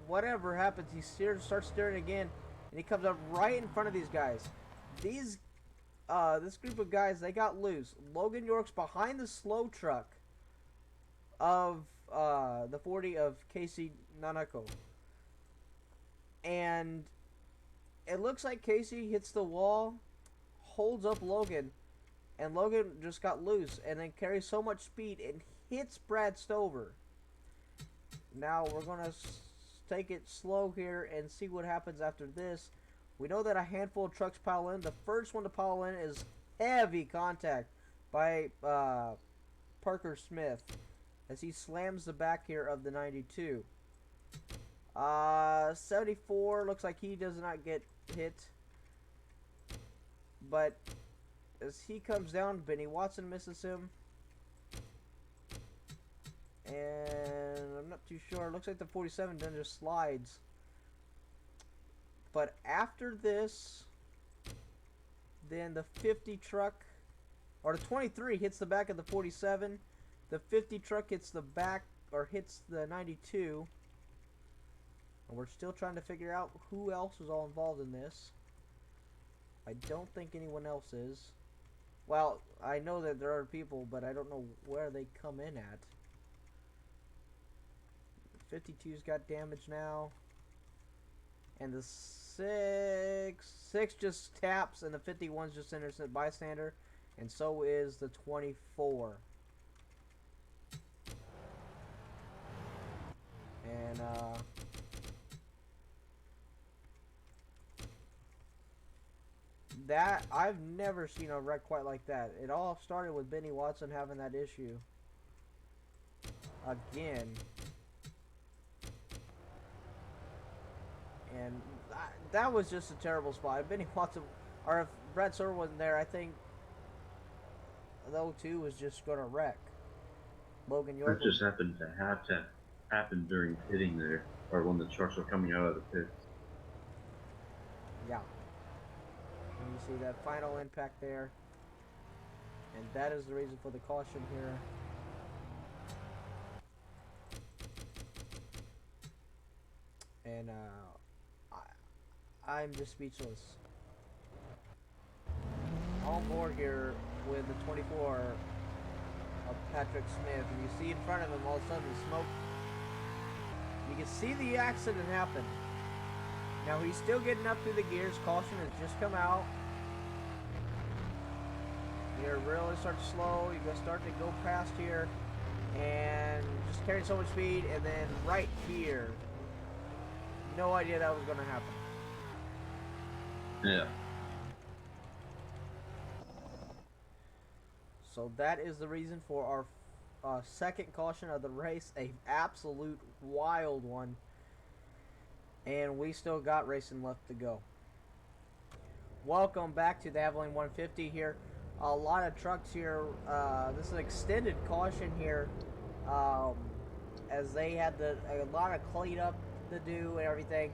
A: Whatever happens, he starts steering again, and he comes up right in front of these guys. This group of guys, they got loose. Logan York's behind the slow truck of the 40 of Casey Nanako. And it looks like Casey hits the wall, holds up Logan, and Logan just got loose and then carries so much speed and hits Brad Stover. Now we're going to take it slow here and see what happens after this. We know that a handful of trucks pile in. The first one to pile in is heavy contact by Parker Smith as he slams the back here of the 92. 74 looks like he does not get hit. But as he comes down, Benny Watson misses him. And I'm not too sure. It looks like the 47 then just slides. But after this, then the 50 truck, or the 23 hits the back of the 47. The 50 truck hits the back, or hits the 92. And we're still trying to figure out who else is all involved in this. I don't think anyone else is. Well, I know that there are people, but I don't know where they come in at. 52's got damage now. And the 6 just taps, and the 51's just innocent bystander. And so is the 24. And, that, I've never seen a wreck quite like that. It all started with Benny Watson having that issue. Again. And that was just a terrible spot. If Benny Watson, or if Brad Stover wasn't there, I think the 02 was just going to wreck. Logan York.
B: That just happened to happen during pitting there, or when the trucks were coming out of the pit.
A: Yeah. And you see that final impact there. And that is the reason for the caution here. And I'm just speechless. On board here with the 24 of Patrick Smith, and you see in front of him all of a sudden the smoke. You can see the accident happen. Now he's still getting up through the gears. Caution has just come out. You're really starting slow. You're gonna start to go past here, and just carrying so much speed, and then right here. No idea that was gonna happen.
B: Yeah.
A: So that is the reason for our second caution of the race, a absolute wild one. And we still got racing left to go. Welcome back to the Havoline 150 here. A lot of trucks here. This is an extended caution here, as they had a lot of cleanup to do and everything.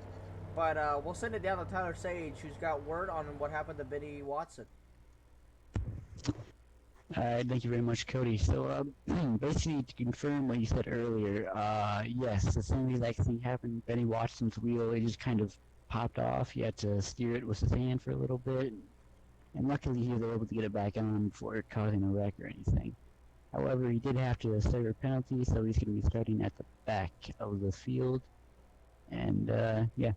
A: But we'll send it down to Tyler Sage, who's got word on what happened to Benny Watson.
E: Thank you very much, Cody. So, basically, to confirm what you said earlier, yes, the same exact thing happened. Benny Watson's wheel, it just kind of popped off. He had to steer it with his hand for a little bit. And luckily, he was able to get it back on before causing a wreck or anything. However, he did have to serve a penalty, so he's going to be starting at the back of the field. And, yeah.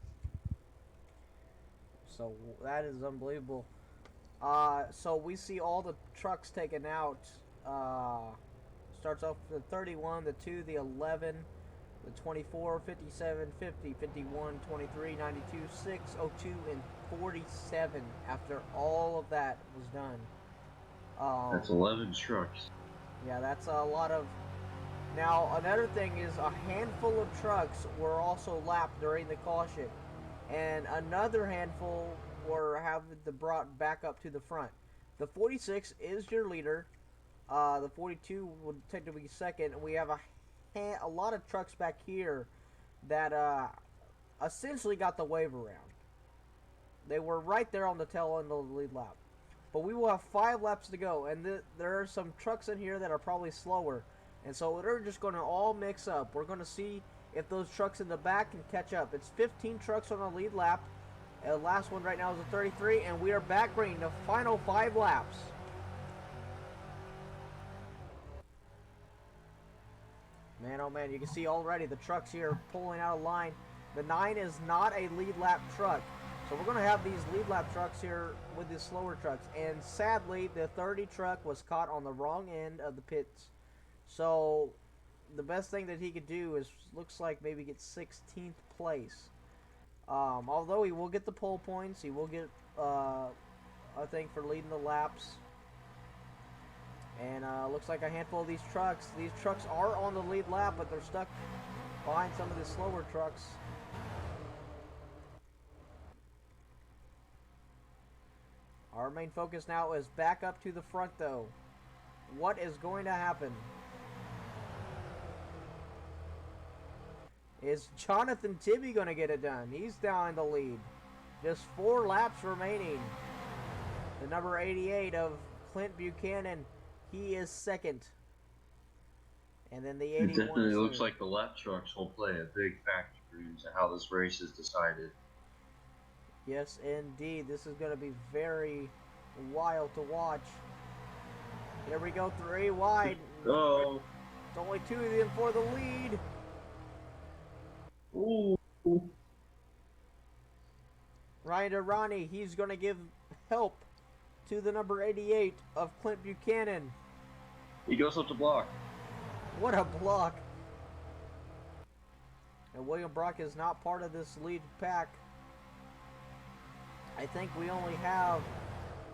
A: So that is unbelievable. So we see all the trucks taken out. Starts off the 31, the 2, the 11, the 24, 57, 50, 51, 23, 92, 6, 02, and 47 after all of that was done.
B: That's 11 trucks.
A: Yeah, that's a lot of... Now, another thing is a handful of trucks were also lapped during the caution. And another handful were having to brought back up to the front. The 46 is your leader. The 42 would technically be second. We have a lot of trucks back here that essentially got the wave around. They were right there on the tail end of the lead lap. But we will have 5 laps to go, and there are some trucks in here that are probably slower. And so they're just going to all mix up. We're going to see if those trucks in the back can catch up. It's 15 trucks on the lead lap. The last one right now is a 33, and we are back bringing the final 5 laps. Man, oh man, you can see already the trucks here pulling out of line. The 9 is not a lead lap truck. So we're going to have these lead lap trucks here with the slower trucks. And sadly, the 30 truck was caught on the wrong end of the pits. So the best thing that he could do is, looks like, maybe get 16th place. Although he will get the pole points. He will get, I think, for leading the laps. And looks like a handful of these trucks. These trucks are on the lead lap, but they're stuck behind some of the slower trucks. Our main focus now is back up to the front, though. What is going to happen? Is Jonathan Tibby going to get it done? He's down in the lead. Just 4 laps remaining. The number 88 of Clint Buchanan, he is second. And then the 81.
B: It definitely looks like the lap trucks will play a big factor into how this race is decided.
A: Yes, indeed. This is going to be very wild to watch. Here we go, 3 wide.
B: Oh.
A: It's only 2 of them for the lead.
B: Ooh.
A: Ryan Ronnie, he's going to give help to the number 88 of Clint Buchanan.
B: He goes up the block.
A: What a block. And William Brock is not part of this lead pack. I think we only have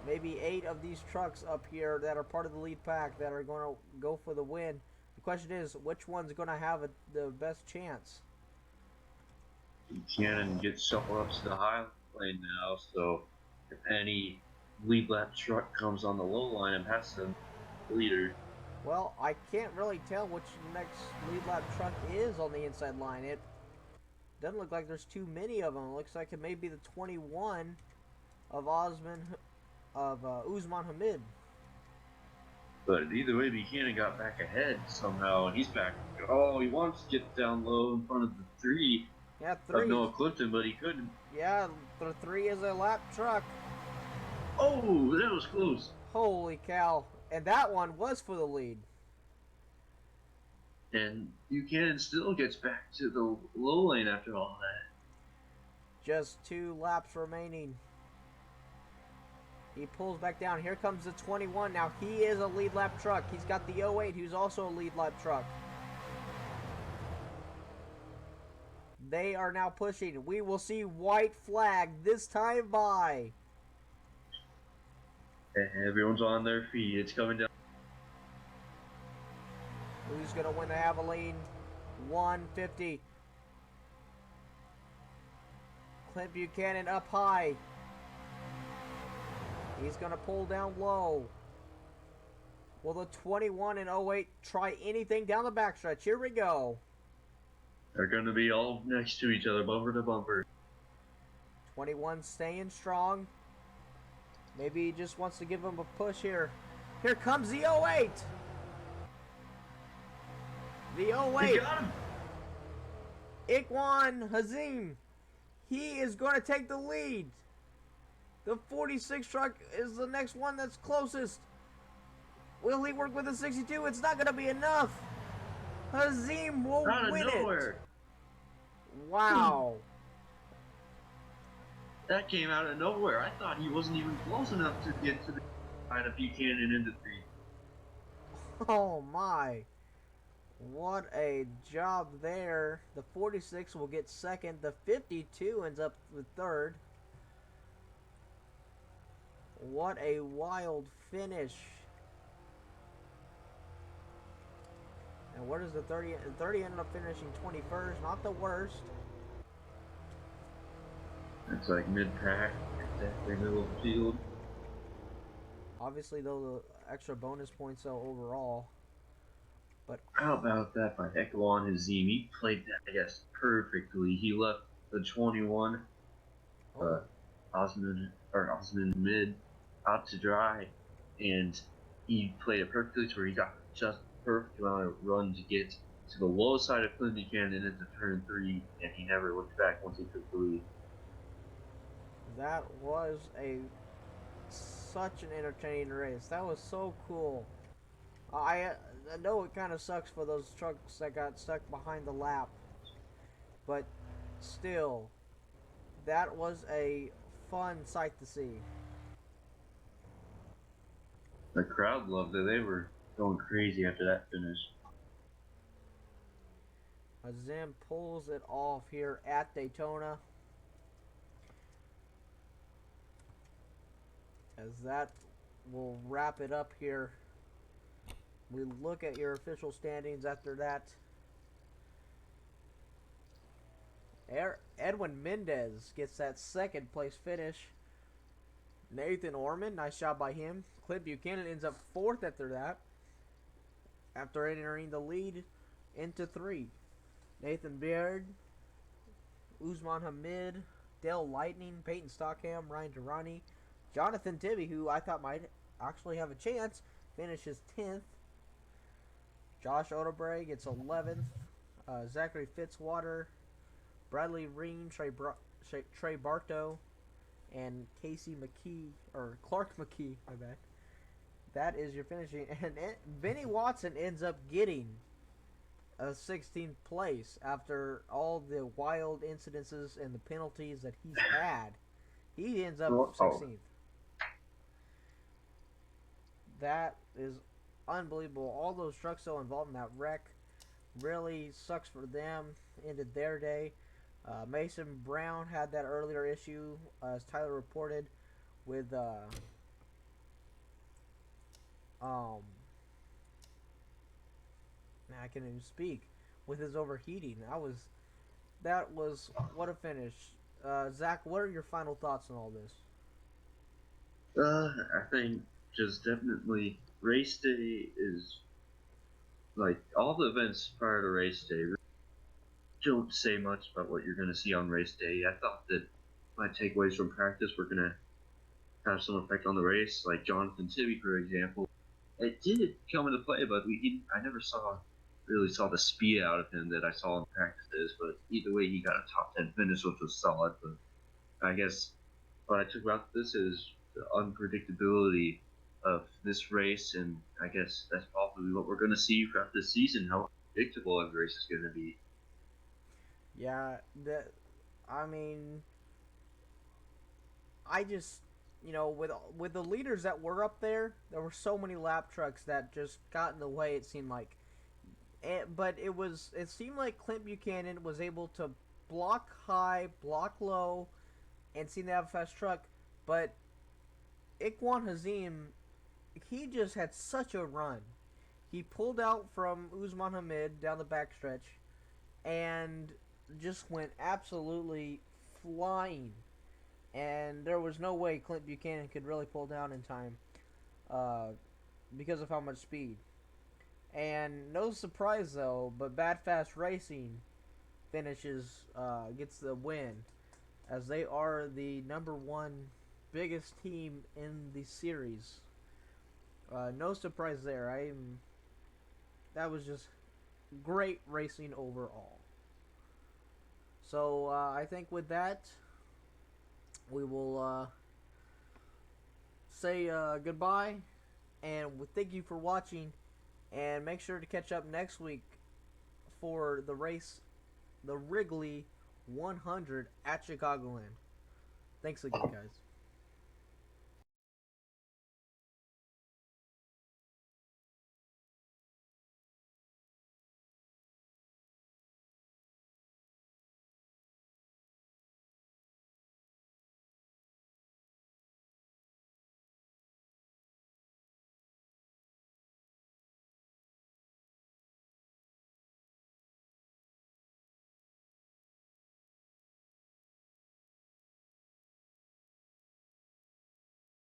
A: maybe 8 of these trucks up here that are part of the lead pack that are going to go for the win. The question is, which one's going to have the best chance?
B: Buchanan gets shuffled up to the high lane now, so if any lead lap truck comes on the low line and passes the leader.
A: Well, I can't really tell which next lead lap truck is on the inside line. It doesn't look like there's too many of them. It looks like it may be the 21 of Usman Hamid.
B: But either way, Buchanan got back ahead somehow, and he's back. Oh, he wants to get down low in front of the 3.
A: Yeah, 3.
B: Of Noah Clifton, but he couldn't.
A: Yeah, the 3 is a lap truck.
B: Oh, that was close.
A: Holy cow. And that one was for the lead.
B: And Buchanan still gets back to the low lane after all that.
A: Just 2 laps remaining. He pulls back down. Here comes the 21. Now he is a lead lap truck. He's got the 08, who's also a lead lap truck. They are now pushing. We will see white flag this time by.
B: Everyone's on their feet. It's coming down.
A: Who's going to win the Havoline? 150. Clint Buchanan up high. He's going to pull down low. Will the 21 and 08 try anything down the backstretch? Here we go.
B: They're going to be all next to each other, bumper to bumper.
A: 21 staying strong. Maybe he just wants to give him a push here. Here comes the 08. The 08.
B: He got him.
A: Ikwan Hazim. He is going to take the lead. The 46 truck is the next one that's closest. Will he work with a 62? It's not going to be enough. Hazim will
B: Out of
A: win
B: nowhere.
A: it. Wow.
B: That came out of nowhere. I thought he wasn't even close enough to get to the line of Buchanan into 3.
A: Oh my. What a job there. The 46 will get second. The 52 ends up with third. What a wild finish. And where does the 30? 30 ended up finishing 21st. Not the worst.
B: It's like mid-pack, exactly middle of the field.
A: Obviously, though, the extra bonus points though overall. But
B: How about that by Ekwan Hazim? He played that, I guess, perfectly. He left the 21, Osman mid, out to dry, and he played it perfectly to where he got just the perfect amount of run to get to the low side of Clint Buchanan into turn 3, and he never looked back once he took the lead.
A: that was such an entertaining race. That was so cool. I know it kind of sucks for those trucks that got stuck behind the lap, but still, that was a fun sight to see.
B: The crowd loved it. They were going crazy after that finish.
A: Azim pulls it off here at Daytona. As that will wrap it up here. We look at your official standings after that. Edwin Mendez gets that second place finish. Nathan Orman, nice job by him. Clint Buchanan ends up fourth after that, after entering the lead into 3. Nathan Beard, Usman Hamid, Dale Lightning, Peyton Stockham, Ryan Durrani, Jonathan Tibby, who I thought might actually have a chance, finishes 10th. Josh Odebrey gets 11th. Zachary Fitzwater, Bradley Ream, Trey Bartow, and Casey McKee, or Clark McKee, my bad. That is your finishing. And Benny Watson ends up getting a 16th place after all the wild incidences and the penalties that he's had. He ends up 16th. That is unbelievable. All those trucks still involved in that wreck really sucks for them. Ended their day. Mason Brown had that earlier issue, as Tyler reported, with I can't even speak, with his overheating. That was what a finish. Zach, what are your final thoughts on all this?
B: I think just definitely race day is like all the events prior to race day don't say much about what you're going to see on race day. I thought that my takeaways from practice were going to have some effect on the race, like Jonathan Tibby, for example. It did come into play, but I never really saw the speed out of him that I saw in practices. But either way, he got a top 10 finish, which was solid. But I guess what I took about this is the unpredictability of this race, and I guess that's probably what we're going to see throughout this season. How predictable every race is going to be.
A: Yeah, I mean, I just, with the leaders that were up there were so many lap trucks that just got in the way. It seemed like, but it seemed like Clint Buchanan was able to block high, block low, and seemed to have a fast truck. But Ikwan Hazim, he just had such a run. He pulled out from Usman Hamid down the backstretch and just went absolutely flying. And there was no way Clint Buchanan could really pull down in time because of how much speed. And no surprise though, but Bad Fast Racing gets the win, as they are the #1 biggest team in the series. No surprise there. That was just great racing overall. So I think with that, we will say goodbye And we thank you for watching. And make sure to catch up next week for the race, the Wrigley 100 at Chicagoland. Thanks again, guys.